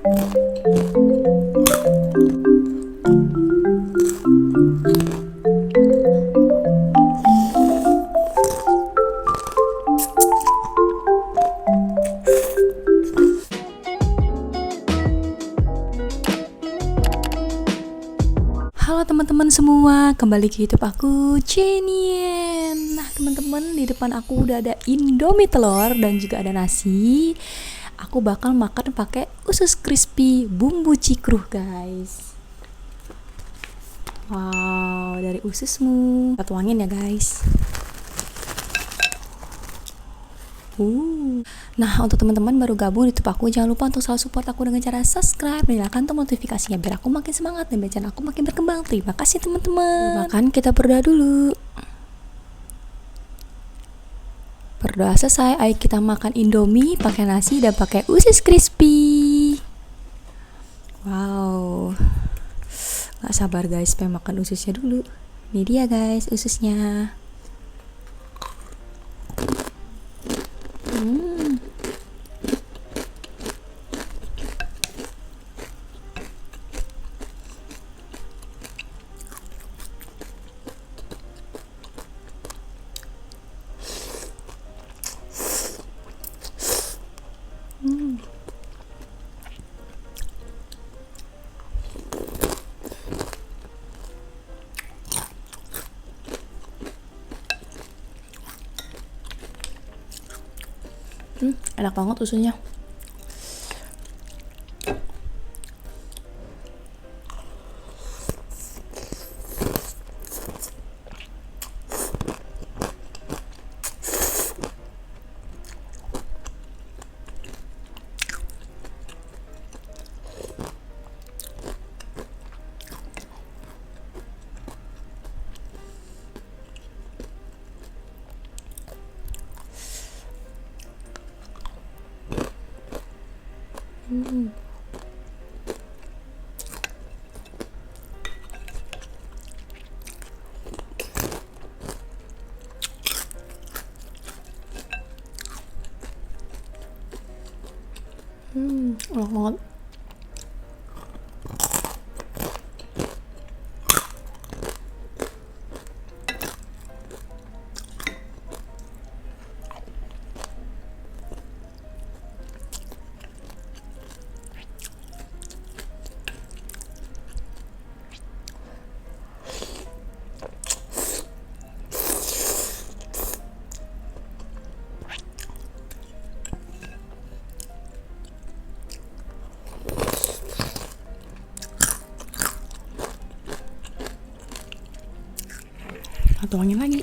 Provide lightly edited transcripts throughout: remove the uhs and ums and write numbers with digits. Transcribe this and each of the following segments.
Halo teman-teman semua, kembali ke YouTube aku, Jenien. Nah teman-teman, di depan aku udah ada Indomie telur dan juga ada nasi. Aku bakal makan pakai usus crispy bumbu cikruh, guys. Wow, dari ususmu. Kita tuangin ya, guys. Nah, untuk teman-teman baru gabung di YouTube aku, jangan lupa untuk selalu support aku dengan cara subscribe dan nyalakan tombol notifikasinya biar aku makin semangat dan channel aku makin berkembang. Terima kasih teman-teman. Makan, kita berdoa dulu. Berdoa selesai, ayo kita makan Indomie pakai nasi dan pakai usus crispy. Wow, gak sabar guys, pengen makan ususnya dulu. Ini dia guys, ususnya. Enak banget ususnya. Enak banget. Tuangin lagi.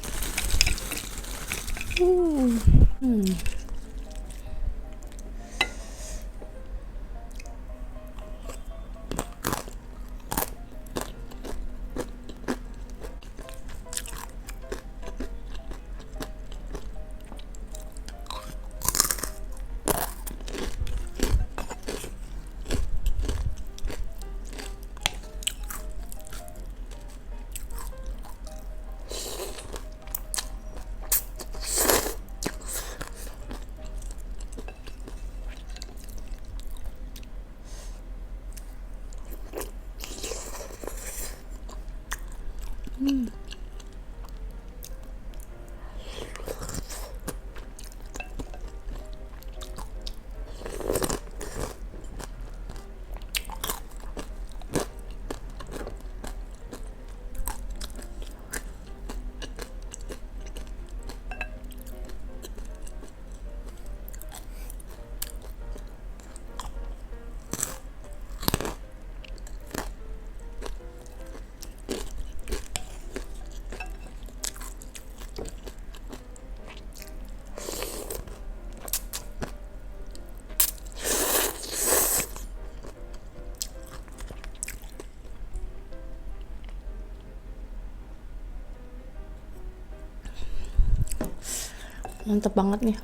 Mantep banget nih.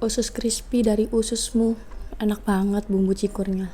Usus crispy dari ususmu, enak banget bumbu cikurnya.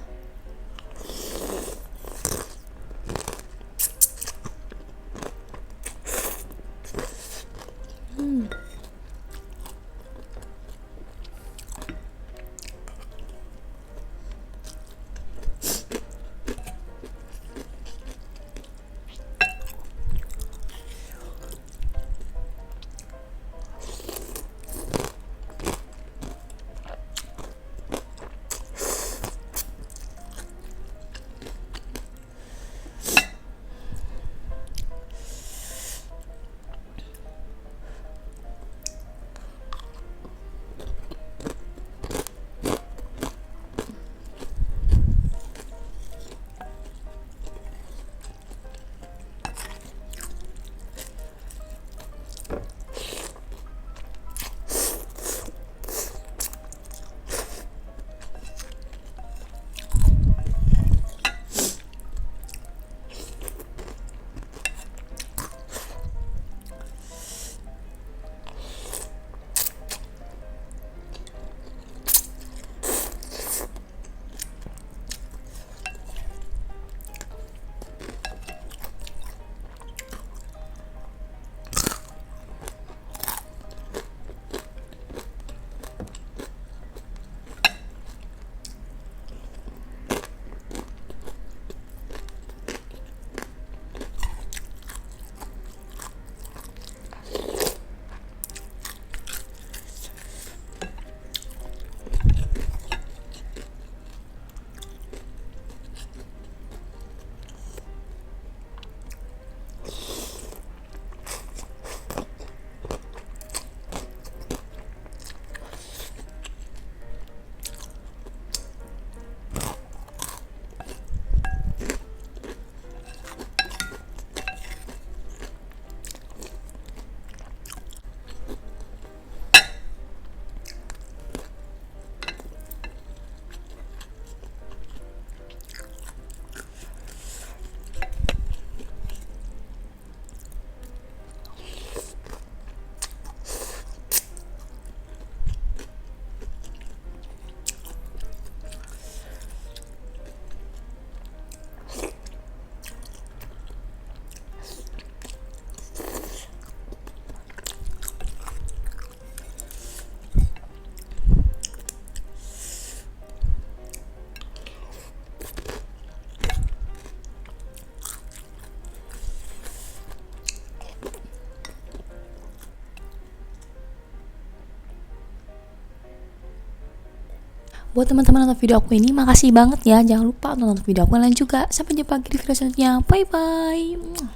Buat teman-teman nonton video aku ini, makasih banget ya. Jangan lupa nonton video aku yang lain juga. Sampai jumpa di video selanjutnya. Bye bye.